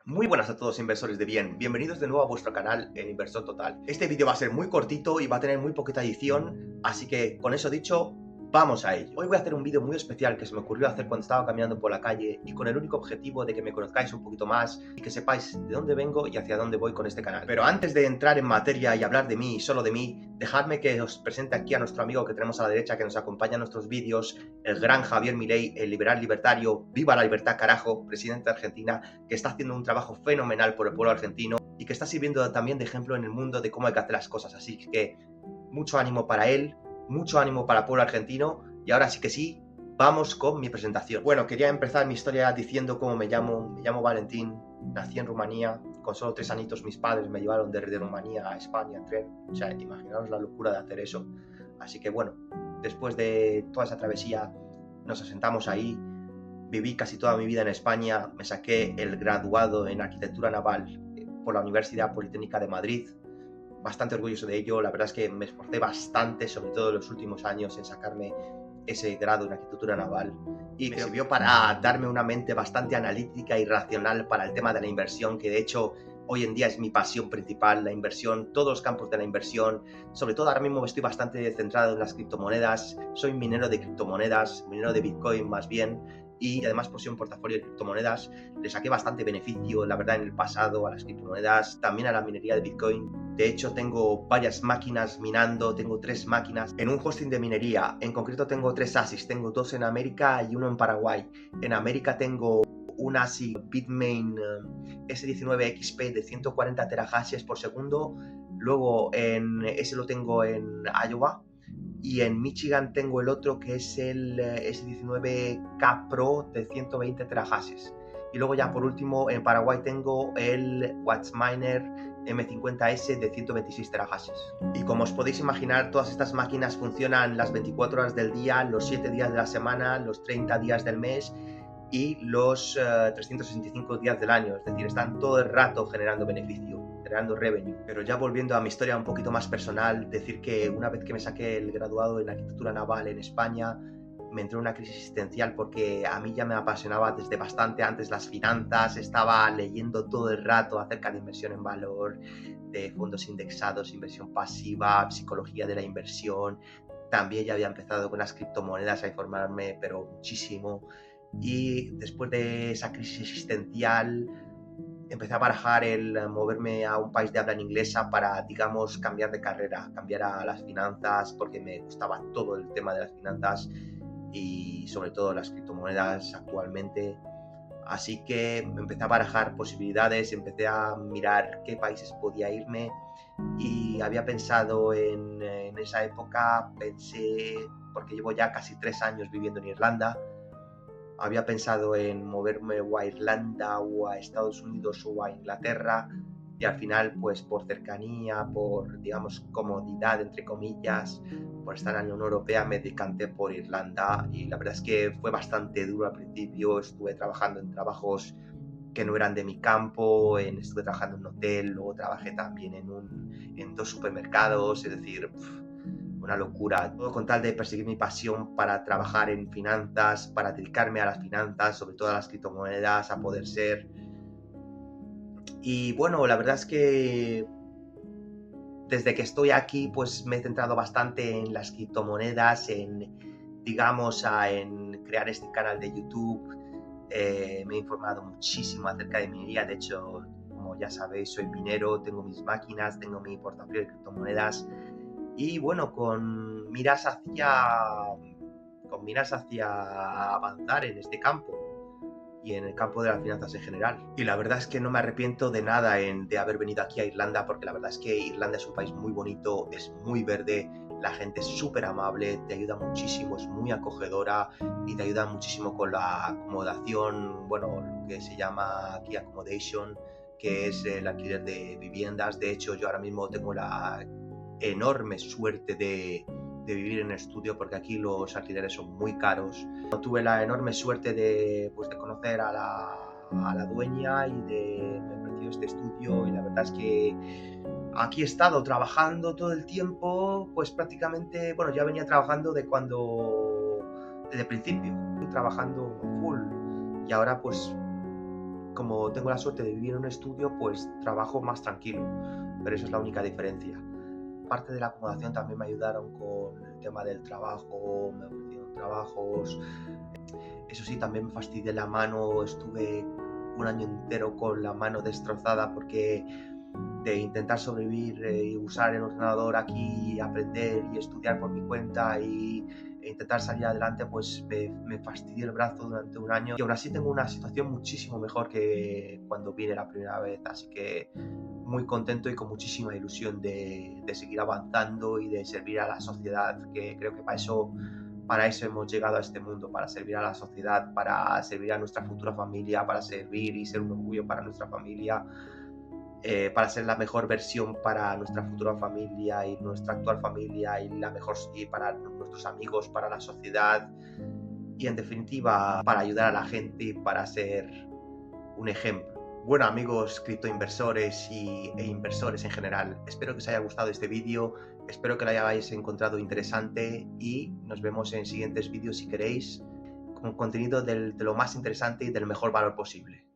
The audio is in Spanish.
Muy buenas a todos inversores de bien, bienvenidos de nuevo a vuestro canal en Inversor Total. Este vídeo va a ser muy cortito y va a tener muy poquita edición, así que con eso dicho, vamos a ello. Hoy voy a hacer un vídeo muy especial que se me ocurrió hacer cuando estaba caminando por la calle y con el único objetivo de que me conozcáis un poquito más y que sepáis de dónde vengo y hacia dónde voy con este canal. Pero antes de entrar en materia y hablar de mí y solo de mí, dejadme que os presente aquí a nuestro amigo que tenemos a la derecha que nos acompaña en nuestros vídeos, el gran Javier Milei, el liberal libertario, viva la libertad carajo, presidente de Argentina, que está haciendo un trabajo fenomenal por el pueblo argentino y que está sirviendo también de ejemplo en el mundo de cómo hay que hacer las cosas. Así que mucho ánimo para él, mucho ánimo para el pueblo argentino y ahora sí que sí, vamos con mi presentación. Bueno, quería empezar mi historia diciendo cómo me llamo Valentín, nací en Rumanía, con solo 3 añitos mis padres me llevaron desde Rumanía a España en tren, o sea, imaginaos la locura de hacer eso. Así que bueno, después de toda esa travesía nos asentamos ahí. Viví casi toda mi vida en España, me saqué el graduado en arquitectura naval por la Universidad Politécnica de Madrid, bastante orgulloso de ello, la verdad es que me esforcé bastante, sobre todo en los últimos años, en sacarme ese grado en arquitectura naval y me sirvió para darme una mente bastante analítica y racional para el tema de la inversión, que de hecho hoy en día es mi pasión principal, la inversión, todos los campos de la inversión. Sobre todo ahora mismo estoy bastante centrado en las criptomonedas, soy minero de criptomonedas, minero de Bitcoin más bien, y además poseo un portafolio de criptomonedas. Le saqué bastante beneficio, la verdad, en el pasado a las criptomonedas, también a la minería de Bitcoin. De hecho, tengo varias máquinas minando, tengo 3 máquinas en un hosting de minería. En concreto tengo 3 ASICs, tengo 2 en América y uno en Paraguay. En América tengo un ASIC Bitmain S19XP de 140 terahashes por segundo. Luego ese lo tengo en Iowa. Y en Michigan tengo el otro que es el S19K Pro de 120 terahashes. Y luego ya por último en Paraguay tengo el Watchminer M50S de 126 terahashes. Y como os podéis imaginar, todas estas máquinas funcionan las 24 horas del día, los 7 días de la semana, los 30 días del mes y los 365 días del año, es decir, están todo el rato generando beneficio, generando revenue. Pero ya volviendo a mi historia un poquito más personal, decir que una vez que me saqué el graduado en arquitectura naval en España, me entró una crisis existencial porque a mí ya me apasionaba desde bastante antes las finanzas, estaba leyendo todo el rato acerca de inversión en valor, de fondos indexados, inversión pasiva, psicología de la inversión. También ya había empezado con las criptomonedas a informarme, pero muchísimo. Y después de esa crisis existencial empecé a barajar el moverme a un país de habla inglesa para, digamos, cambiar de carrera, cambiar a las finanzas, porque me gustaba todo el tema de las finanzas y sobre todo las criptomonedas actualmente. Así que empecé a barajar posibilidades, empecé a mirar qué países podía irme y había pensado en esa época, pensé, porque llevo ya casi 3 años viviendo en Irlanda, había pensado en moverme o a Irlanda o a Estados Unidos o a Inglaterra y al final, pues por cercanía, por, digamos, comodidad, entre comillas, por estar en la Unión Europea, me decanté por Irlanda y la verdad es que fue bastante duro al principio. Estuve trabajando en trabajos que no eran de mi campo, estuve trabajando en un hotel, luego trabajé también en 2 supermercados, es decir, una locura. Todo con tal de perseguir mi pasión para trabajar en finanzas, para dedicarme a las finanzas, sobre todo a las criptomonedas, a poder ser. Y bueno, la verdad es que desde que estoy aquí, pues me he centrado bastante en las criptomonedas, en, digamos, en crear este canal de YouTube. Me he informado muchísimo acerca de minería. De hecho, como ya sabéis, soy minero, tengo mis máquinas, tengo mi portafolio de criptomonedas. Y bueno, con miras hacia avanzar en este campo y en el campo de las finanzas en general. Y la verdad es que no me arrepiento de nada de haber venido aquí a Irlanda, porque la verdad es que Irlanda es un país muy bonito, es muy verde, la gente es súper amable, te ayuda muchísimo, es muy acogedora y te ayuda muchísimo con la acomodación, bueno, lo que se llama aquí accommodation, que es el alquiler de viviendas. De hecho, yo ahora mismo tengo la enorme suerte de vivir en estudio, porque aquí los alquileres son muy caros. Tuve la enorme suerte de, pues, de conocer a la dueña y me ofreció este estudio y la verdad es que aquí he estado trabajando todo el tiempo, pues prácticamente, bueno, ya venía trabajando desde el principio, trabajando full y ahora pues como tengo la suerte de vivir en un estudio, pues trabajo más tranquilo, pero eso es la única diferencia. Parte de la acomodación también me ayudaron con el tema del trabajo, me ofrecieron trabajos. Eso sí, también me fastidié la mano, estuve un año entero con la mano destrozada porque de intentar sobrevivir y usar el ordenador aquí y aprender y estudiar por mi cuenta e intentar salir adelante, pues me fastidié el brazo durante un año y aún así tengo una situación muchísimo mejor que cuando vine la primera vez, así que muy contento y con muchísima ilusión de seguir avanzando y de servir a la sociedad, que creo que para eso hemos llegado a este mundo, para servir a la sociedad, para servir a nuestra futura familia, para servir y ser un orgullo para nuestra familia, para ser la mejor versión para nuestra futura familia y nuestra actual familia y la mejor y para nuestros amigos, para la sociedad y en definitiva para ayudar a la gente y para ser un ejemplo. Bueno amigos criptoinversores e inversores en general, espero que os haya gustado este vídeo, espero que lo hayáis encontrado interesante y nos vemos en siguientes vídeos si queréis con contenido de lo más interesante y del mejor valor posible.